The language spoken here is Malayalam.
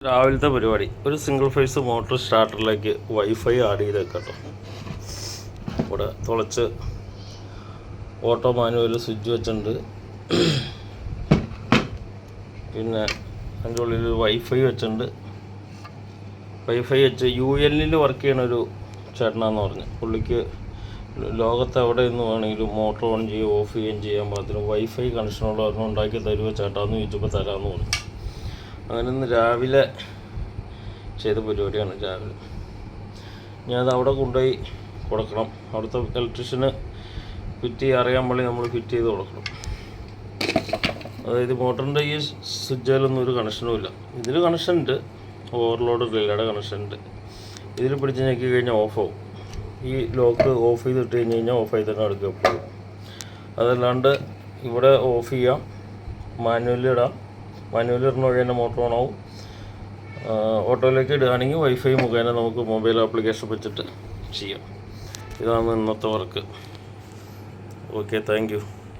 രാവിലത്തെ പരിപാടി ഒരു സിംഗിൾ ഫേസ് മോട്ടോർ സ്റ്റാർട്ടറിലേക്ക് വൈഫൈ ആഡ് ചെയ്തേക്കാം കേട്ടോ. ഇവിടെ തുളച്ച് ഓട്ടോ മാനുവൽ സ്വിച്ച് വെച്ചിട്ടുണ്ട്. പിന്നെ അതിൻ്റെ ഉള്ളിൽ വൈഫൈ വെച്ചിട്ടുണ്ട്. വൈഫൈ വെച്ച് UL വർക്ക് ചെയ്യണ ഒരു ചേട്ടനാന്ന് പറഞ്ഞു. പുള്ളിക്ക് ലോകത്ത് എവിടെ നിന്ന് വേണമെങ്കിലും മോട്ടോർ ഓൺ ചെയ്യുകയും ഓഫ് ചെയ്യുകയും ചെയ്യാൻ പാകത്തിന് വൈഫൈ കണക്ഷനുള്ള ഒരെണ്ണം ഉണ്ടാക്കി തരുമോ ചേട്ടാന്ന് ചോദിച്ചപ്പോൾ തരാമെന്ന് പറഞ്ഞു. അങ്ങനെ ഇന്ന് രാവിലെ ചെയ്ത പരിപാടിയാണ്. രാവിലെ ഞാനത് അവിടെ കൊണ്ടുപോയി കൊടുക്കണം. അവിടുത്തെ ഇലക്ട്രീഷ്യന് ഫിറ്റ് അറിയാൻ വേണ്ടി നമ്മൾ ഫിറ്റ് ചെയ്ത് കൊടുക്കണം. അതായത് മോട്ടറിൻ്റെ ഈ സ്വിച്ചിലൊന്നും ഒരു കണക്ഷനും ഇല്ല. ഇതിൽ കണക്ഷൻ ഉണ്ട്, ഓവർലോഡ് റിലേയുടെ കണക്ഷൻ ഉണ്ട്. ഇതിൽ പിടിച്ച് ഞെക്കി കഴിഞ്ഞാൽ ഓഫാവും. ഈ ലോക്ക് ഓഫ് ചെയ്തിട്ട് കഴിഞ്ഞാൽ ഓഫായി തന്നെ എടുക്കുക പോകും. അതല്ലാണ്ട് ഇവിടെ ഓഫ് ചെയ്യാം, മാനുവലി ഇടാം. മാനുവലി ഇടുന്ന വഴി തന്നെ മോട്ടോർ ഓണാവും. ഓട്ടോയിലേക്ക് ഇടുകയാണെങ്കിൽ വൈഫൈ മുഖേന നമുക്ക് മൊബൈൽ ആപ്ലിക്കേഷൻ വെച്ചിട്ട് ചെയ്യാം. ഇതാണ് ഇന്നത്തെ വർക്ക്. Okay, thank you.